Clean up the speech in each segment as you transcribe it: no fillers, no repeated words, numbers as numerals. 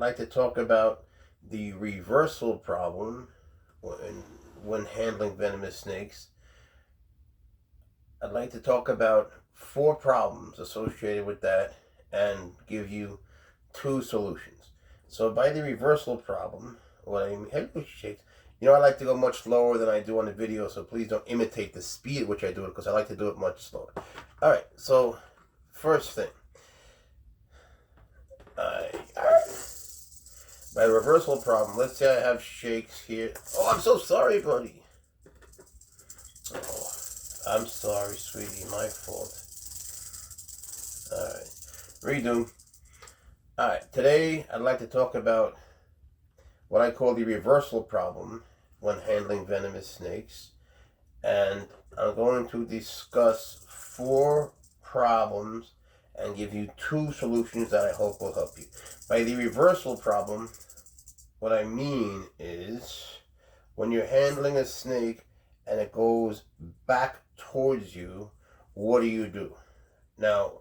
like to talk about the reversal problem when handling venomous snakes. I'd like to talk about 4 problems associated with that and give you 2 solutions. So by the reversal problem, what I mean, I like to go much slower than I do on the video, so please don't imitate the speed at which I do it, because I like to do it much slower. Alright, so first thing. My reversal problem, let's say I have shakes here. Oh, I'm so sorry, buddy. Oh, I'm sorry, sweetie, my fault. Alright, redo. Alright, today I'd like to talk about what I call the reversal problem when handling venomous snakes. And I'm going to discuss 4 problems and give you 2 solutions that I hope will help you. By the reversal problem, what I mean is when you're handling a snake and it goes back towards you, what do? Now,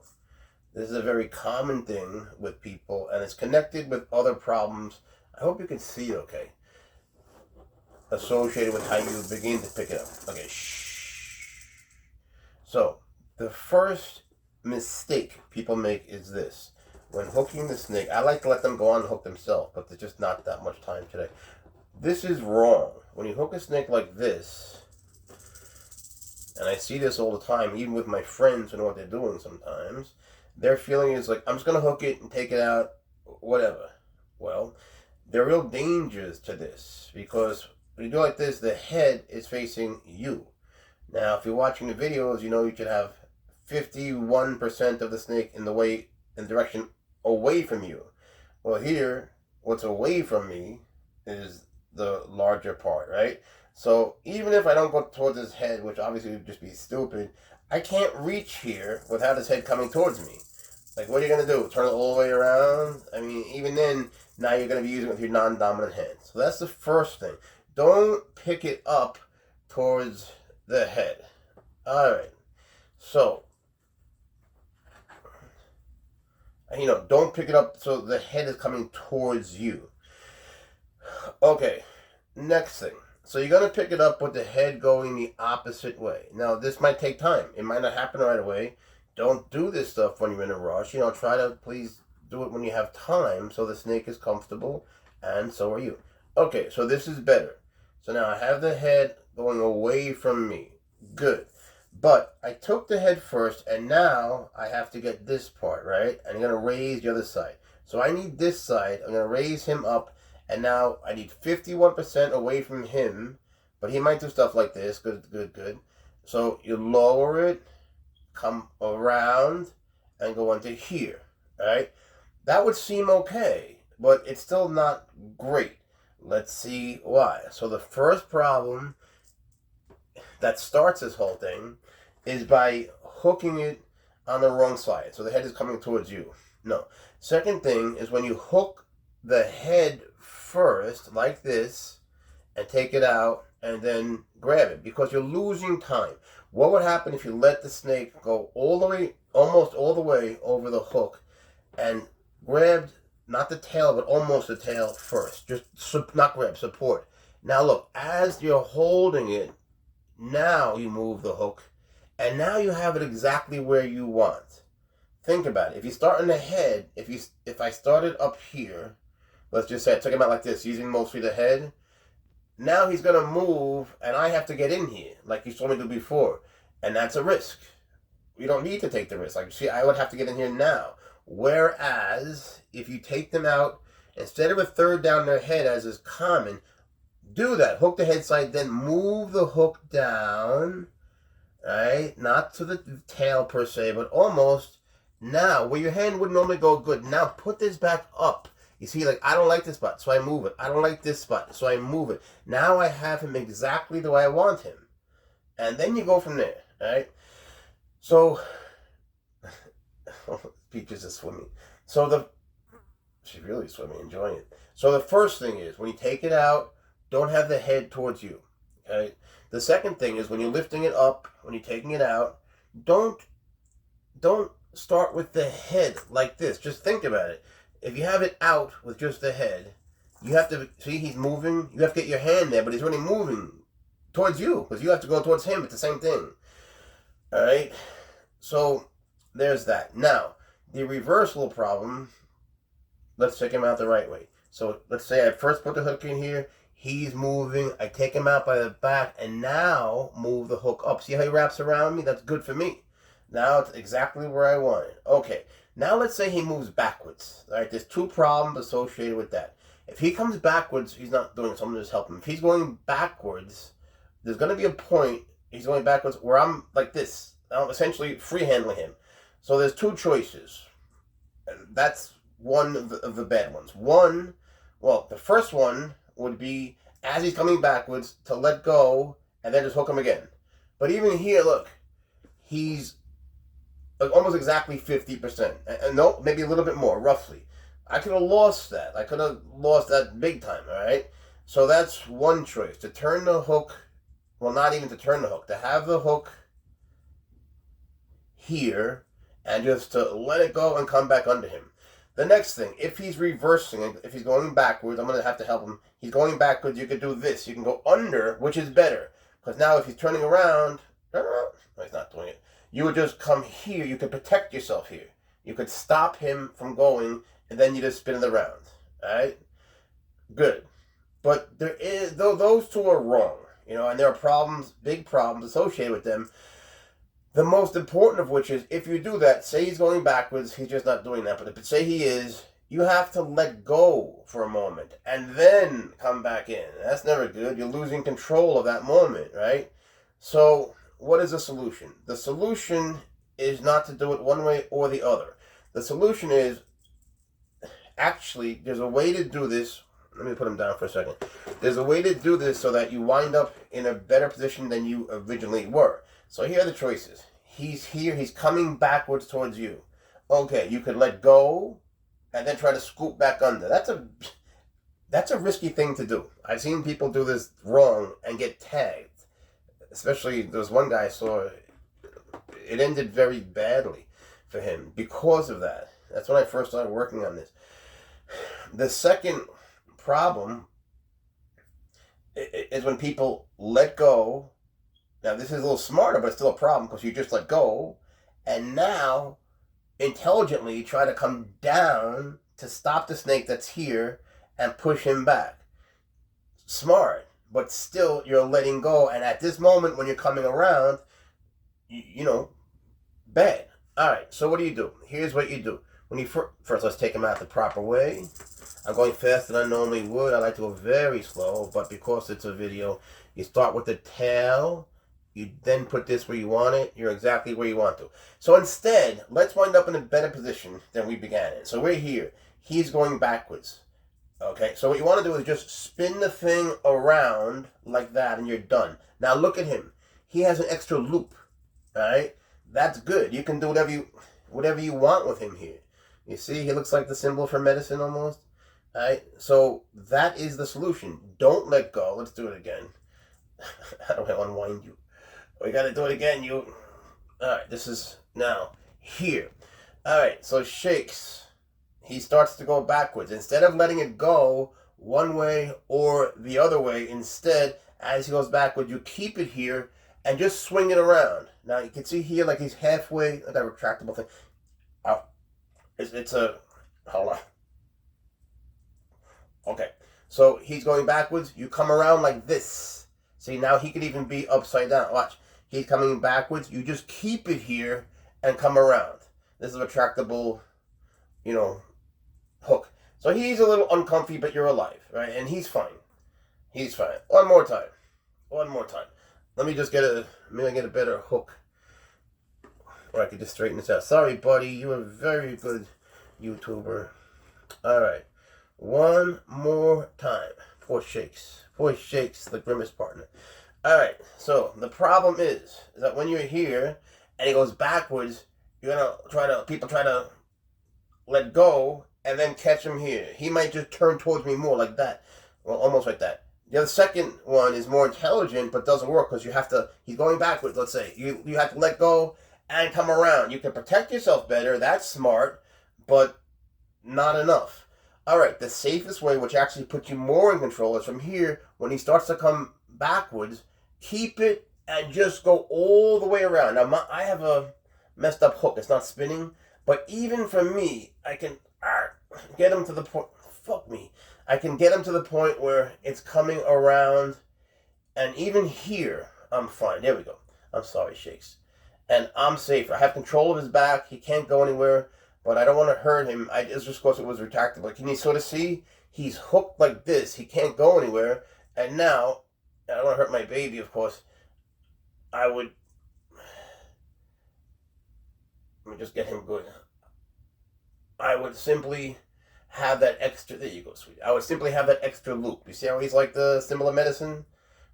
this is a very common thing with people, and it's connected with other problems. I hope you can see okay. Associated with how you begin to pick it up. Okay, shh. So, the first mistake people make is this. When hooking the snake, I like to let them go on and hook themselves, but there's just not that much time today. This is wrong. When you hook a snake like this, and I see this all the time, even with my friends who know what they're doing sometimes, their feeling is like, I'm just going to hook it and take it out, whatever. Well, there are real dangers to this, because when you do it like this, the head is facing you. Now, if you're watching the videos, you know you should have 51% of the snake in direction away from you. Well, here, what's away from me is the larger part, right? So even if I don't go towards his head, which obviously would just be stupid, I can't reach here without his head coming towards me. Like, what are you going to do? Turn it all the way around? I mean, even then, now you're going to be using it with your non-dominant hand. So that's the first thing. Don't pick it up towards the head. Alright. So, don't pick it up so the head is coming towards you. Okay, next thing. So you're going to pick it up with the head going the opposite way. Now, this might take time. It might not happen right away. Don't do this stuff when you're in a rush. Try to please do it when you have time so the snake is comfortable, and so are you. Okay, so this is better. So now I have the head going away from me. Good. But I took the head first, and now I have to get this part, right? And I'm going to raise the other side. So I need this side. I'm going to raise him up, and now I need 51% away from him. But he might do stuff like this. Good. So you lower it, come around, and go into here, right? That would seem okay, but it's still not great. Let's see why. So the first problem that starts this whole thing is by hooking it on the wrong side. So the head is coming towards you. No. Second thing is when you hook the head first, like this, and take it out, and then grab it, because you're losing time. What would happen if you let the snake go almost all the way over the hook, and grabbed, not the tail, but almost the tail first? Just not grab, support. Now look, as you're holding it, now you move the hook, and now you have it exactly where you want. Think about it. If you start in the head, if I started up here, let's just say I took him out like this, using mostly the head, now he's going to move, and I have to get in here, like you told me to do before, and that's a risk. You don't need to take the risk. Like, see, I would have to get in here now. Whereas, if you take them out, instead of a third down their head, as is common, do that. Hook the head side, then move the hook down, right? Not to the tail per se, but almost. Now, where your hand would normally go, good. Now, put this back up. You see, like, I don't like this spot, so I move it. I don't like this spot, so I move it. Now I have him exactly the way I want him. And then you go from there, right? So, Peaches is swimming. She's really swimming, enjoying it. So the first thing is, when you take it out, don't have the head towards you, okay? The second thing is, when you're lifting it up, when you're taking it out, don't start with the head like this. Just think about it. If you have it out with just the head, you have to, see he's moving, you have to get your hand there, but he's really moving towards you, because you have to go towards him. It's the same thing. Alright? So, there's that. Now, the reversal problem, let's take him out the right way. So, let's say I first put the hook in here, he's moving, I take him out by the back, and now move the hook up. See how he wraps around me? That's good for me. Now it's exactly where I want it. Okay, now let's say he moves backwards. Alright, there's two problems associated with that. If he comes backwards, he's not doing it, so I'm going to just help him. If he's going backwards, there's going to be a point, he's going backwards, where I'm like this. I'm essentially free-handling him. So there's two choices. That's one of the bad ones. One, well, the first one would be, as he's coming backwards, to let go, and then just hook him again. But even here, look, he's almost exactly 50%. And no, maybe a little bit more, roughly. I could have lost that. I could have lost that big time, all right? So that's one choice. To turn the hook, well, not even to turn the hook, to have the hook here and just to let it go and come back under him. The next thing, if he's reversing, if he's going backwards, I'm going to have to help him. He's going backwards, you could do this. You can go under, which is better. Because now if he's turning around, no, he's not doing it. You would just come here. You could protect yourself here. You could stop him from going, and then you just spin it around. Alright? Good. But there is, though those two are wrong, and there are problems, big problems associated with them. The most important of which is, if you do that, say he's going backwards, he's just not doing that, but say he is, you have to let go for a moment, and then come back in. That's never good. You're losing control of that moment, right? So, what is the solution? The solution is not to do it one way or the other. The solution is, actually, there's a way to do this. Let me put him down for a second. There's a way to do this so that you wind up in a better position than you originally were. So here are the choices. He's here. He's coming backwards towards you. Okay, you could let go and then try to scoop back under. That's a risky thing to do. I've seen people do this wrong and get tagged. Especially, there was one guy I saw, it ended very badly for him because of that. That's when I first started working on this. The second problem is when people let go. Now, this is a little smarter, but it's still a problem because you just let go, and now, intelligently, try to come down to stop the snake that's here and push him back. Smart, but still, you're letting go, and at this moment, when you're coming around, bad. All right, so what do? Here's what you do. When you first, let's take him out the proper way. I'm going faster than I normally would. I like to go very slow, but because it's a video, you start with the tail. You then put this where you want it. You're exactly where you want to. So instead, let's wind up in a better position than we began in. So we're here. He's going backwards. Okay, so what you want to do is just spin the thing around like that, and you're done. Now look at him. He has an extra loop. All right, that's good. You can do whatever you want with him here. You see, he looks like the symbol for medicine almost. All right, so that is the solution. Don't let go. Let's do it again. How do I unwind you? We got to do it again, you. Alright, this is now here. Alright, so shakes. He starts to go backwards. Instead of letting it go one way or the other way, instead, as he goes backward, you keep it here and just swing it around. Now, you can see here, like he's halfway. That retractable thing. Oh, it's a. Hold on. Okay, so he's going backwards. You come around like this. See, now he could even be upside down. Watch. He's coming backwards. You just keep it here and come around. This is a retractable, hook. So he's a little uncomfy, but you're alive, right? And he's fine. He's fine. One more time. Let me just maybe I get a better hook. Or I could just straighten this out. Sorry, buddy. You're a very good YouTuber. All right. One more time. Poor Shakes, the grimace partner. Alright, so the problem is that when you're here and he goes backwards, people try to let go and then catch him here. He might just turn towards me more like that. Well, almost like that. The other second one is more intelligent but doesn't work because he's going backwards, let's say. You have to let go and come around. You can protect yourself better, that's smart, but not enough. Alright, the safest way, which actually puts you more in control, is from here, when he starts to come backwards, keep it and just go all the way around. Now, I have a messed up hook. It's not spinning. But even for me, I can get him to the point. Fuck me. I can get him to the point where it's coming around. And even here, I'm fine. There we go. I'm sorry, Shakes. And I'm safe. I have control of his back. He can't go anywhere. But I don't want to hurt him. It's just because it was retractable. Can you sort of see? He's hooked like this. He can't go anywhere. And now, I don't want to hurt my baby, of course. Let me just get him good. I would simply have that extra. There you go, sweetie. I would simply have that extra loop. You see how he's like the symbol of medicine?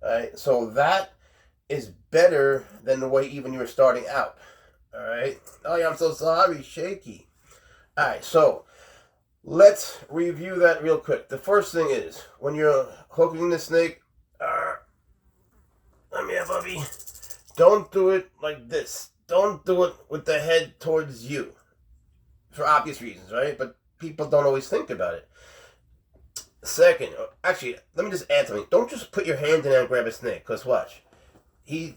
Alright, so that is better than the way even you were starting out. Alright? Oh yeah, I'm so sorry, Shaky. Alright, so let's review that real quick. The first thing is, when you're hooking the snake, come here, Bubby. Don't do it like this. Don't do it with the head towards you. For obvious reasons, right? But people don't always think about it. Second, actually, let me just add something. Don't just put your hand in there and grab a snake, because watch. He's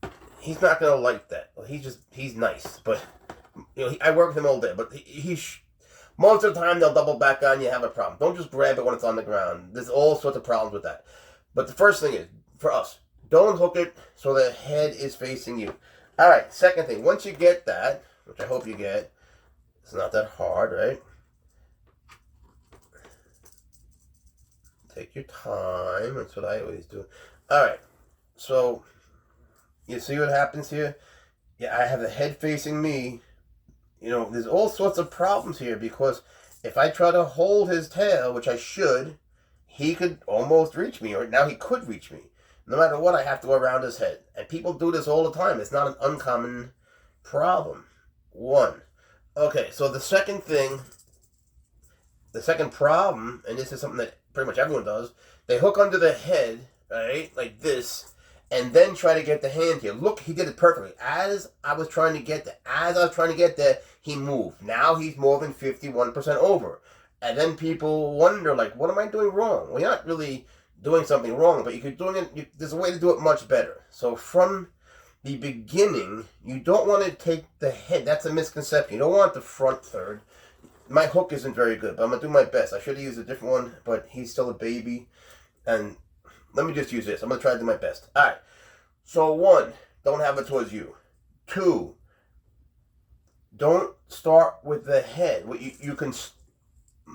not going to like that. He's nice, but I work with him all day, but most of the time they'll double back on you, have a problem. Don't just grab it when it's on the ground. There's all sorts of problems with that. But the first thing is, for us, don't hook it so the head is facing you. Alright, second thing, once you get that, which I hope you get, it's not that hard, right? Take your time, that's what I always do. Alright, so, you see what happens here? Yeah, I have the head facing me. There's all sorts of problems here, because if I try to hold his tail, which I should, he could almost reach me, or now he could reach me. No matter what, I have to go around his head. And people do this all the time. It's not an uncommon problem. Okay, so the second problem, and this is something that pretty much everyone does, they hook under the head, right, like this, and then try to get the hand here. Look, he did it perfectly. As I was trying to get there, he moved. Now he's more than 51% over. And then people wonder, like, what am I doing wrong? Well, you're not really doing something wrong, but there's a way to do it much better. So from the beginning, you don't want to take the head. That's a misconception. You don't want the front third. My hook isn't very good, but I'm going to do my best. I should have used a different one, but he's still a baby. And let me just use this. I'm going to try to do my best. All right. So 1, don't have it towards you. 2, don't start with the head. You can,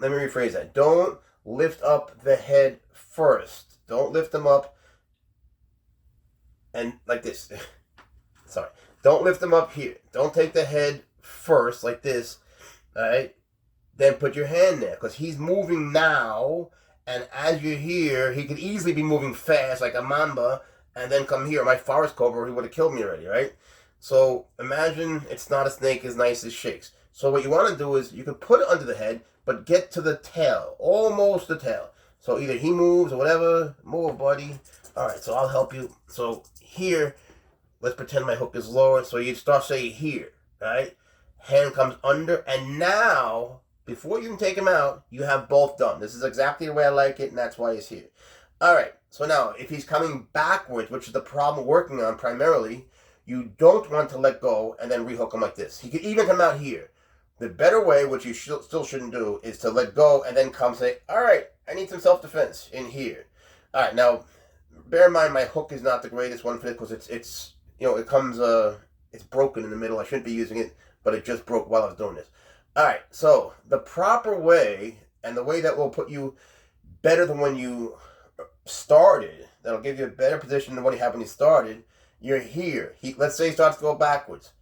let me rephrase that. Don't lift up the head first. Don't lift them up and like this. Sorry. Don't lift them up here. Don't take the head first like this. Alright? Then put your hand there, because he's moving now, and as you're here, he could easily be moving fast like a mamba and then come here. My forest cobra, he would have killed me already, right? So imagine it's not a snake as nice as Shakes. So what you want to do is you can put it under the head, but get to the tail, almost the tail. So either he moves or whatever. Move, buddy. Alright, so I'll help you. So here, let's pretend my hook is lower. So you start saying here, right? Hand comes under, and now, before you can take him out, you have both done. This is exactly the way I like it, and that's why he's here. Alright, so now, if he's coming backwards, which is the problem we're working on primarily, you don't want to let go and then rehook him like this. He could even come out here. The better way, which you still shouldn't do, is to let go and then come say, alright, I need some self-defense in here. Alright, now, bear in mind my hook is not the greatest one for it, because it's it comes, it's broken in the middle. I shouldn't be using it, but it just broke while I was doing this. Alright, so the proper way, and the way that will put you better than when you started, that'll give you a better position than what you had when you started, you're here. Let's say he starts to go backwards.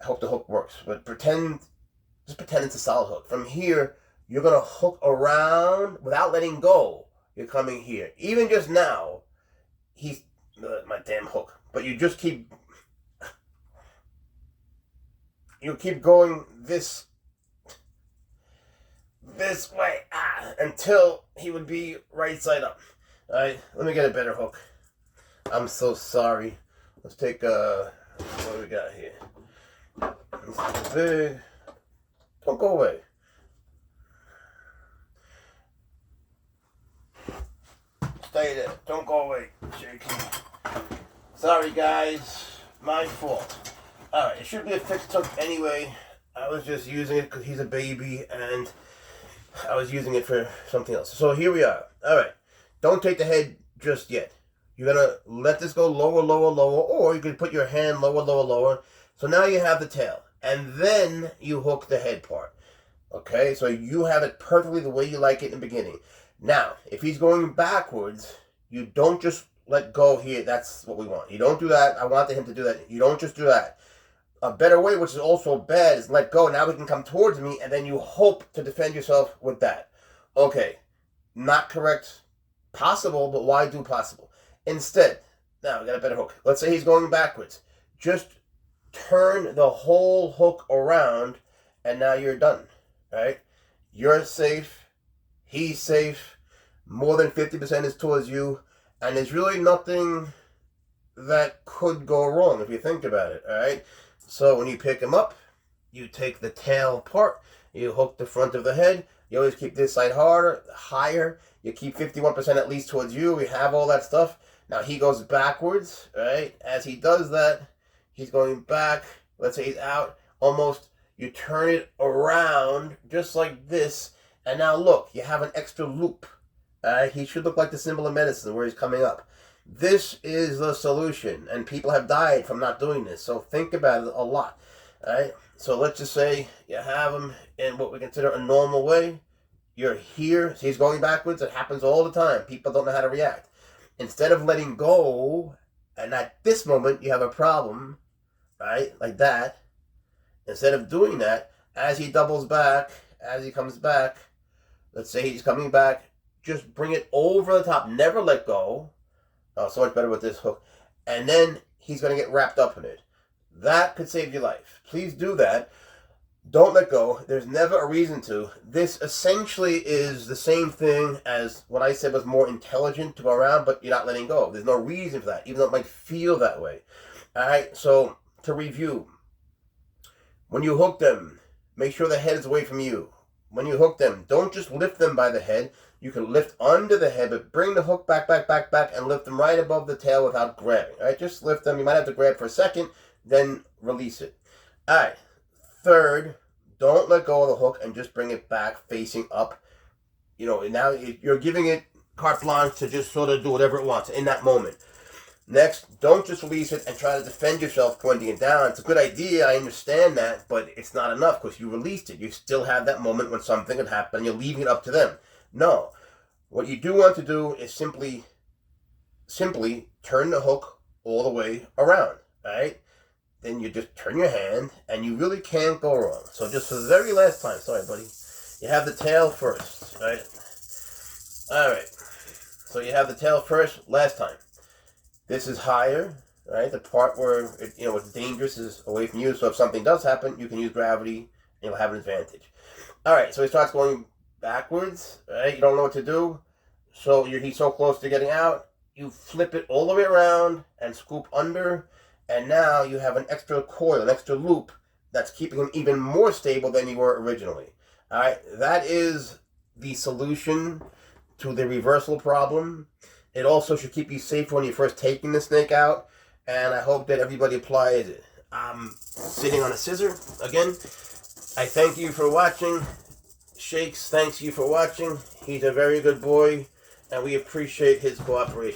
I hope the hook works, but just pretend it's a solid hook. From here, you're going to hook around without letting go. You're coming here. Even just now, he's, my damn hook, but you just keep going this way until he would be right side up. Alright, let me get a better hook. I'm so sorry. Let's take what do we got here? This is big. Don't go away. Hey there, don't go away, Shake. Sorry guys, my fault. Alright, it should be a fixed hook anyway. I was just using it because he's a baby and I was using it for something else. So here we are. Alright, don't take the head just yet. You're going to let this go lower, lower, lower, or you can put your hand lower, lower, lower. So now you have the tail. And then you hook the head part. Okay, so you have it perfectly the way you like it in the beginning. Now, if he's going backwards, you don't just let go here. That's what we want. You don't do that. I wanted him to do that. You don't just do that. A better way, which is also bad, is let go. Now he can come towards me, and then you hope to defend yourself with that. Okay, not correct. Possible, but why do possible? Instead, now we got a better hook. Let's say he's going backwards. Just turn the whole hook around, and now you're done. Right? You're safe. He's safe. More than 50% is towards you. And there's really nothing that could go wrong if you think about it. Alright? So when you pick him up, you take the tail part. You hook the front of the head. You always keep this side higher. You keep 51% at least towards you. We have all that stuff. Now he goes backwards. Right? As he does that, he's going back. Let's say he's out almost. You turn it around just like this. And now look, you have an extra loop. He should look like the symbol of medicine where he's coming up. This is the solution. And people have died from not doing this. So think about it a lot. Alright? So let's just say you have him in what we consider a normal way. You're here. So he's going backwards. It happens all the time. People don't know how to react. Instead of letting go, and at this moment you have a problem, right? Like that. Instead of doing that, as he doubles back, as he comes back, let's say he's coming back, just bring it over the top. Never let go. Oh, so much better with this hook. And then he's going to get wrapped up in it. That could save your life. Please do that. Don't let go. There's never a reason to. This essentially is the same thing as what I said was more intelligent to go around, but you're not letting go. There's no reason for that, even though it might feel that way. All right, so to review. When you hook them, make sure the head is away from you. When you hook them, don't just lift them by the head. You can lift under the head, but bring the hook back, and lift them right above the tail without grabbing. All right, just lift them. You might have to grab for a second, then release it. All right, third, don't let go of the hook and just bring it back facing up. You know, now you're giving it carte blanche to just sort of do whatever it wants in that moment. Next, don't just release it and try to defend yourself pointing it down. It's a good idea, I understand that, but it's not enough because you released it. You still have that moment when something could happen and you're leaving it up to them. No. What you do want to do is simply turn the hook all the way around, right? Then you just turn your hand and you really can't go wrong. So just for the very last time, sorry buddy, you have the tail first, right? Alright, so you have the tail first, last time. This is higher, right? The part where it's dangerous is away from you. So if something does happen, you can use gravity and you'll have an advantage. All right, so he starts going backwards, right? You don't know what to do. So he's so close to getting out. You flip it all the way around and scoop under. And now you have an extra coil, an extra loop that's keeping him even more stable than you were originally. All right, that is the solution to the reversal problem. It also should keep you safe when you're first taking the snake out, and I hope that everybody applies it. I'm sitting on a scissor again. I thank you for watching. Shakes, thanks you for watching. He's a very good boy, and we appreciate his cooperation.